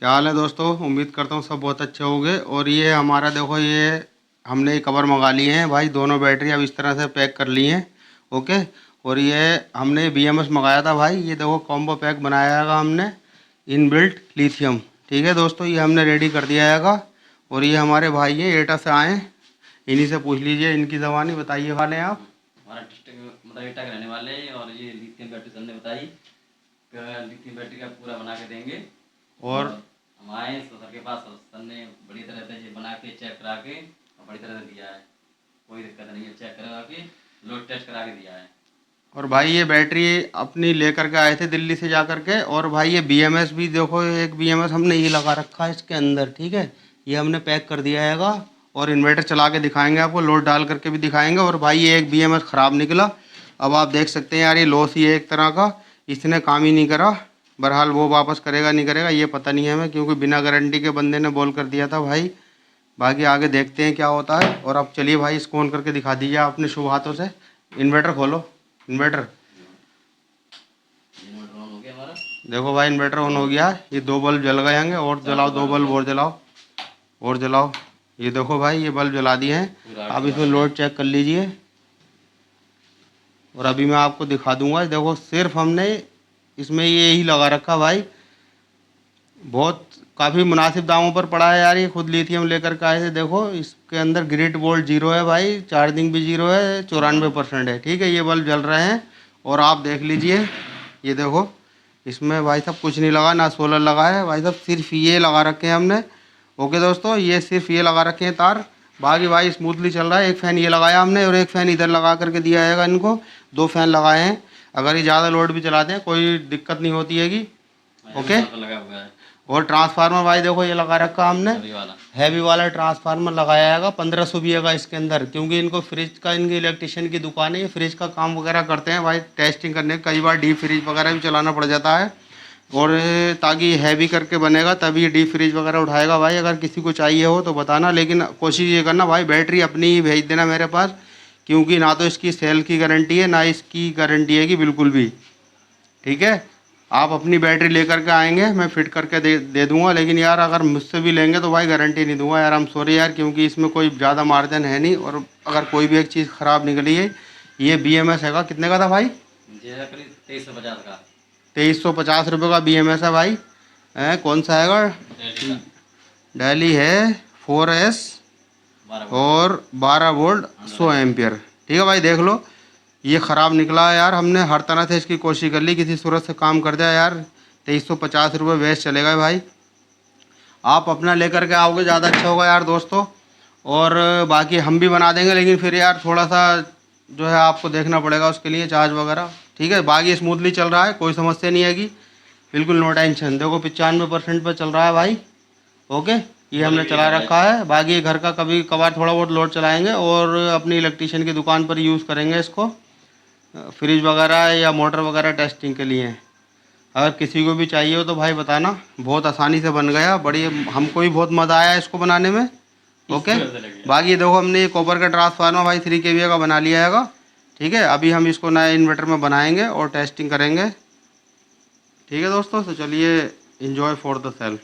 क्या हाल है दोस्तों। उम्मीद करता हूँ सब बहुत अच्छे होंगे। और ये हमारा देखो, ये हमने कवर मंगा लिए हैं भाई। दोनों बैटरी अब इस तरह से पैक कर ली हैं। ओके। और ये हमने BMS मंगाया था भाई। ये देखो कॉम्बो पैक बनाया है हमने, इनबिल्ट लिथियम। ठीक है दोस्तों, ये हमने रेडी कर दिया है। और ये हमारे भाई हैं, एटा से आए हैं। इन्हीं से पूछ लीजिए इनकी ज़बानी। बताइए वाले हैं आप। हमारा डिस्ट्रिक्ट मतलब एटा के रहने वाले हैं। और ये लिथियम बैटरी हमने बताई, लिथियम बैटरी का पूरा बना के देंगे। और हम आए तो सर के पास, सर ने बड़ी तरह से ये बना के चेक करा के और बड़ी तरह से दिया है। कोई दिक्कत नहीं है, चेक करा के लोड टेस्ट करा के दिया है। और भाई ये बैटरी अपनी लेकर के आए थे दिल्ली से जा कर के। और भाई ये BMS भी देखो, एक BMS हमने ये लगा रखा है इसके अंदर। ठीक है, ये हमने पैक कर दिया हैगा। और इन्वर्टर चला के दिखाएंगे आपको, लोड डाल करके भी दिखाएंगे। और भाई ये एक BMS ख़राब निकला। अब आप देख सकते हैं यार, ये लॉस ही है एक तरह का। इसने काम ही नहीं करा। बहरहाल वो वापस करेगा नहीं करेगा ये पता नहीं है हमें, क्योंकि बिना गारंटी के बंदे ने बोल कर दिया था भाई। बाकी आगे देखते हैं क्या होता है। और अब चलिए भाई, इसको ऑन करके दिखा दीजिए आप अपने शुभ हाथों से। इन्वर्टर खोलो, इन्वर्टर। इन्वर्टर ऑन हो गया हमारा। देखो भाई, इन्वर्टर ऑन हो गया। ये 2 बल्ब जल गए होंगे। और जलाओ 2 बल्ब और जलाओ, और जलाओ। ये देखो भाई, ये बल्ब जला दिए हैं। अब इसमें लोड चेक कर लीजिए। और अभी मैं आपको दिखा दूंगा। देखो सिर्फ हमने इसमें ये ही लगा रखा भाई। बहुत काफ़ी मुनासिब दामों पर पड़ा है यार। ये खुद लिथियम लेकर के आए थे। देखो इसके अंदर ग्रिड वोल्ट 0 है भाई, चार्जिंग भी 0 है, 94% है। ठीक है, ये बल्ब जल रहे हैं। और आप देख लीजिए, ये देखो इसमें भाई साहब कुछ नहीं लगा, ना सोलर लगा है भाई साहब, सिर्फ ये लगा रखे हैं हमने। ओके दोस्तों, ये सिर्फ ये लगा रखे हैं तार। बाकी भाई स्मूथली चल रहा है। एक फ़ैन ये लगाया हमने और एक फ़ैन इधर लगा करके दिया है इनको। 2 फ़ैन लगाए हैं। अगर ये ज़्यादा लोड भी चलाते हैं कोई दिक्कत नहीं होती हैगी। ओके। लगा हुआ है। और ट्रांसफार्मर भाई देखो ये लगा रखा हमने, हैवी वाला ट्रांसफार्मर लगाया है। 1500 भी है इसके अंदर, क्योंकि इनको फ्रिज का, इनकी इलेक्ट्रिशियन की दुकान है, ये फ्रिज का काम वगैरह करते हैं भाई। टेस्टिंग करने कई बार डीप फ्रिज वगैरह भी चलाना पड़ जाता है। और ताकि हैवी करके बनेगा तभी डीप फ्रिज वगैरह उठाएगा भाई। अगर किसी को चाहिए हो तो बताना, लेकिन कोशिश ये करना भाई बैटरी अपनी ही भेज देना मेरे पास, क्योंकि ना तो इसकी सेल की गारंटी है ना इसकी गारंटी है कि बिल्कुल भी। ठीक है, आप अपनी बैटरी लेकर के आएंगे, मैं फिट करके दे दूंगा। लेकिन यार अगर मुझसे भी लेंगे तो भाई गारंटी नहीं दूंगा यार। हम सॉरी यार, क्योंकि इसमें कोई ज़्यादा मार्जिन है नहीं। और अगर कोई भी एक चीज़ ख़राब निकली है, ये BMS है कितने का था भाई? 2350 का। 2350 रुपये का BMS है भाई। कौन सा हैगा? डेली है 4S और 12 वोल्ट 100 एम्पियर। ठीक है भाई, देख लो ये ख़राब निकला है यार। हमने हर तरह से इसकी कोशिश कर ली, किसी सूरत से काम कर दिया यार। 2350 रुपये वेस्ट चलेगा भाई। आप अपना लेकर के आओगे ज़्यादा अच्छा होगा यार दोस्तों। और बाकी हम भी बना देंगे, लेकिन फिर यार थोड़ा सा जो है आपको देखना पड़ेगा उसके लिए चार्ज वगैरह। ठीक है, बाकी स्मूथली चल रहा है, कोई समस्या नहीं आएगी, बिल्कुल नो टेंशन। देखो 95% पर चल रहा है भाई। ओके, ये हमने चला रखा है। बाकी घर का कभी कभार थोड़ा बहुत लोड चलाएंगे और अपनी इलेक्ट्रिशियन की दुकान पर यूज़ करेंगे इसको, फ्रिज वगैरह या मोटर वगैरह टेस्टिंग के लिए। अगर किसी को भी चाहिए हो तो भाई बताना, बहुत आसानी से बन गया। बड़ी हमको भी बहुत मज़ा आया इसको बनाने में। ओके। बाकी देखो हमने ये कॉपर का ट्रांसफार्मर भाई 3 kVA का बना लिया हैगा। ठीक है, अभी हम इसको नए इन्वर्टर में बनाएंगे और टेस्टिंग करेंगे। ठीक है दोस्तों, तो चलिए, इन्जॉय फॉर द सेल्फ।